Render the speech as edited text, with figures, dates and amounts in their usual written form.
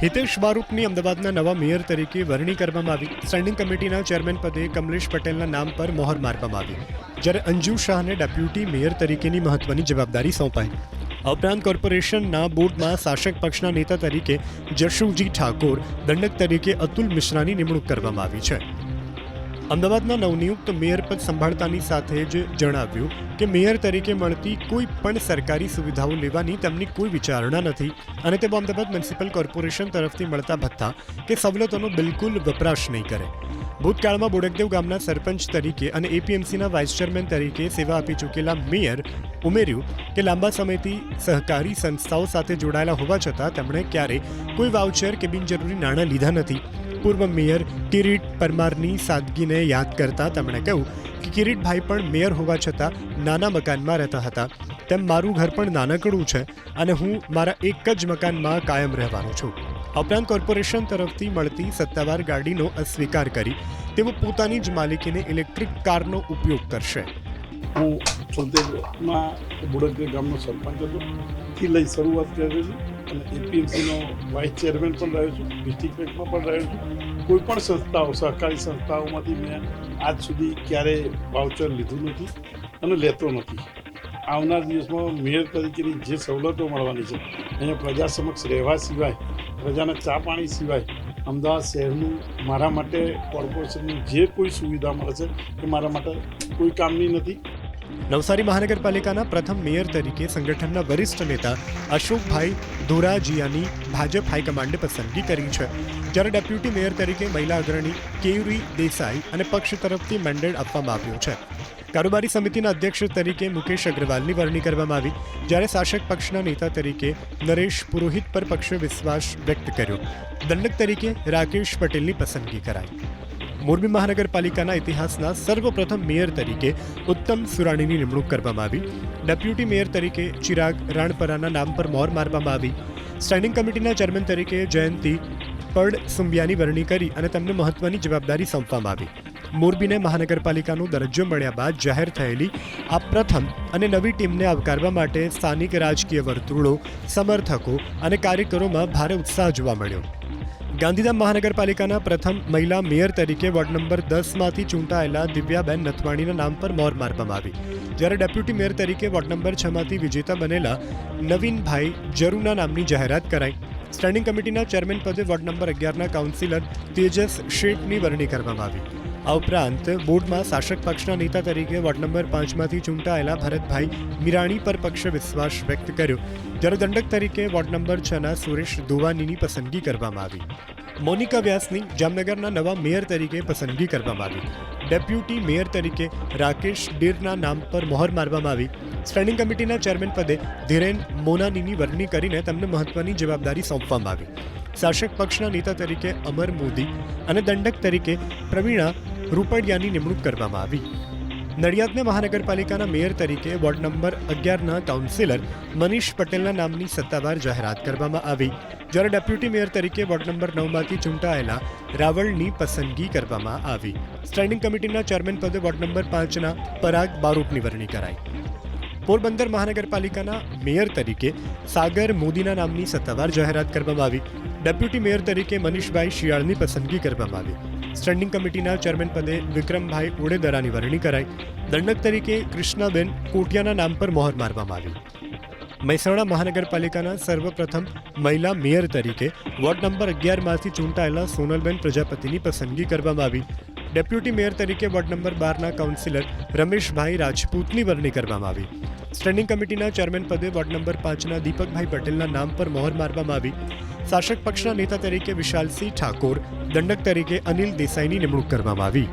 હિતેશ બારૂકની અમદાવાદના નવા મેયર તરીકે વરણી કરવામાં આવી. સ્ટેન્ડિંગ કમિટીના ચેરમેન પદે કમલેશ પટેલના નામ પર મોહર મારવામાં આવી, જ્યારે અંજુ શાહને ડેપ્યુટી મેયર તરીકેની મહત્વની જવાબદારી સોંપાઈ. આ ઉપરાંત કોર્પોરેશનના બોર્ડમાં શાસક પક્ષના નેતા તરીકે જશુજી ઠાકોર, દંડક તરીકે અતુલ મિશ્રાની નિમણૂક કરવામાં આવી છે. અમદાવાદના નવનિયુક્ત મેયર પદ સંભાળતાની સાથે જ જણાવ્યું કે મેયર તરીકે મળતી કોઈ પણ સરકારી સુવિધાઓ લેવાની તેમની કોઈ વિચારણા નથી અને તેઓ અમદાવાદ મ્યુનિસિપલ કોર્પોરેશન તરફથી મળતા ભથ્થા કે સવલતોનો બિલકુલ વપરાશ નહીં કરે. ભૂતકાળમાં બોડકદેવ ગામના સરપંચ તરીકે અને એપીએમસીના વાઇસ ચેરમેન તરીકે સેવા આપી ચૂકેલા મેયર ઉમેર્યું કે લાંબા સમયથી સહકારી સંસ્થાઓ સાથે જોડાયેલા હોવા છતાં તેમણે ક્યારેય કોઈ વાઉચર કે બિનજરૂરી નાણાં લીધા નથી. પૂર્વ મેયર કિરીટ પરમારની સાદગીને યાદ કરતા તેમણે કહ્યું કે કિરીટભાઈ પણ મેયર હોવા છતાં નાના મકાનમાં રહેતા હતા, તેમ મારું ઘર પણ નાનકડું છે અને હું મારા એક જ મકાનમાં કાયમ રહેવાનો છું. આ ઉપરાંત કોર્પોરેશન તરફથી મળતી સત્તાવાર ગાડીનો અસ્વીકાર કરી તેઓ પોતાની જ માલિકીની ઇલેક્ટ્રિક કારનો ઉપયોગ કરશે. હું 76માં બોડકદેવ ગામનો સરપંચ હતો થી લઈ શરૂઆત કરેલી અને એપીએમસીનો વાઇસ ચેરમેન પણ રહ્યો છું, ડિસ્ટ્રિક્ટ બેંકમાં પણ રહ્યો છું. કોઈ પણ સંસ્થાઓ સહકારી સંસ્થાઓમાંથી મેં આજ સુધી ક્યારેય વાઉચર લીધું નથી અને લેતો નથી. આવનાર દિવસમાં મેયર તરીકેની જે સવલતો મળવાની છે અહીંયા પ્રજા સમક્ષ રહેવા સિવાય, પ્રજાના ચા પાણી સિવાય અમદાવાદ શહેરનું મારા માટે કોર્પોરેશનની જે કોઈ સુવિધા મળે છે એ મારા માટે કોઈ કામની નથી. નવસારી મહાનગરપાલિકાના પ્રથમ મેયર તરીકે સંગઠનના વરિષ્ઠ નેતા અશોકભાઈ ધોરાજીયાની ભાજપ હાઈકમાન્ડે પસંદગી કરી છે, જ્યારે ડેપ્યુટી મેયર તરીકે મહિલા અગ્રણી કેયુરી દેસાઈ અને પક્ષ તરફથી મેન્ડેટ આપવામાં આવ્યો છે. કારોબારી સમિતિના અધ્યક્ષ તરીકે મુકેશ અગ્રવાલની વરણી કરવામાં આવી, જ્યારે શાસક પક્ષના નેતા તરીકે નરેશ પુરોહિત પર પક્ષે વિશ્વાસ વ્યક્ત કર્યો. દંડક તરીકે રાકેશ પટેલની પસંદગી કરાઈ. મોરબી મહાનગરપાલિકાના ઇતિહાસના સર્વપ્રથમ મેયર તરીકે ઉત્તમ સુરાણીની નિમણૂક કરવામાં આવી. ડેપ્યુટી મેયર તરીકે ચિરાગ રાણપરાના નામ પર મોહર મારવામાં આવી. સ્ટેન્ડિંગ કમિટીના ચેરમેન તરીકે જયંતી પડ સુંબિયાની વરણી કરી અને તેમને મહત્વની જવાબદારી સોંપવામાં આવી. મોરબીને મહાનગરપાલિકાનો દરજ્જો મળ્યા બાદ જાહેર થયેલી આ પ્રથમ અને નવી ટીમને આવકારવા માટે સ્થાનિક રાજકીય વર્તુળો, સમર્થકો અને કાર્યકરોમાં ભારે ઉત્સાહ જોવા મળ્યો. ગાંધીધામ મહાનગરપાલિકાના પ્રથમ મહિલા મેયર તરીકે વોર્ડ નંબર 10માંથી ચૂંટાયેલા દિવ્યાબેન નથવાણીના નામ પર મોહર મારવામાં આવી, જ્યારે ડેપ્યુટી મેયર તરીકે વોર્ડ નંબર 6માંથી વિજેતા બનેલા નવીનભાઈ જરૂના નામની જાહેરાત કરાઈ. સ્ટેન્ડિંગ કમિટીના ચેરમેન પદે વોર્ડ નંબર 11ના કાઉન્સિલર તેજસ શેઠની વરણી કરવામાં આવી. આ ઉપરાંત બોર્ડમાં શાસક પક્ષના નેતા તરીકે વોર્ડ નંબર 5માંથી ચૂંટાયેલા ભરતભાઈ મીરાણી પર પક્ષે વિશ્વાસ વ્યક્ત કર્યો, જ્યારે દંડક તરીકે વોર્ડ નંબર 6ના સુરેશ દુવાનીની પસંદગી કરવામાં આવી. મોનિકા વ્યાસની જામનગરના નવા મેયર તરીકે પસંદગી કરવામાં આવી. ડેપ્યુટી મેયર તરીકે રાકેશ ડેરના નામ પર મોહર મારવામાં આવી. સ્ટેન્ડિંગ કમિટીના ચેરમેન પદે ધીરેન મોનાનીની વરણી કરીને તેમને મહત્વની જવાબદારી સોંપવામાં આવી. શાસક પક્ષના નેતા તરીકે અમર મોદી અને દંડક તરીકે પ્રવીણા રૂપડિયાની નિમણૂક કરવામાં આવી. નડિયાદના મહાનગરપાલિકાના મેયર તરીકે વોર્ડ નંબર 11ના કાઉન્સિલર મનીષ પટેલના નામની સત્તાવાર જાહેરાત કરવામાં આવી, જ્યારે ડેપ્યુટી મેયર તરીકે વોર્ડ નંબર 9માંથી ચૂંટાયેલા રાવળની પસંદગી કરવામાં આવી. સ્ટેન્ડિંગ કમિટીના ચેરમેન પદે વોર્ડ નંબર 5ના પરાગ બારૂકની વરણી કરાઈ. પોરબંદર મહાનગરપાલિકાના મેયર તરીકે સાગર મોદીના નામની સત્તાવાર જાહેરાત કરવામાં આવી. ડેપ્યુટી મેયર તરીકે મનીષભાઈ શિયાળની પસંદગી કરવામાં આવી. સ્ટેન્ડિંગ કમિટીના ચેરમેન પદે વિક્રમભાઈ ઓડેદરાની વરણી કરાઈ. દંડક તરીકે કૃષ્ણાબેન કોટિયાના નામ પર મોહર મારવામાં આવી. મહેસાણા મહાનગરપાલિકાના સર્વપ્રથમ મહિલા મેયર તરીકે વોર્ડ નંબર 11માંથી ચૂંટાયેલા સોનલબેન પ્રજાપતિની પસંદગી કરવામાં આવી. ડેપ્યુટી મેયર તરીકે વોર્ડ નંબર 12ના કાઉન્સિલર રમેશભાઈ રાજપૂતની વરણી કરવામાં આવી. સ્ટેન્ડિંગ કમિટીના ચેરમેન પદે વોર્ડ નંબર 5ના દીપકભાઈ પટેલના નામ પર મોહર મારવામાં આવી. શાસક પક્ષના નેતા તરીકે વિશાલસિંહ ઠાકોર, દંડક તરીકે અનિલ દેસાઈની નિમણૂક કરવામાં આવી.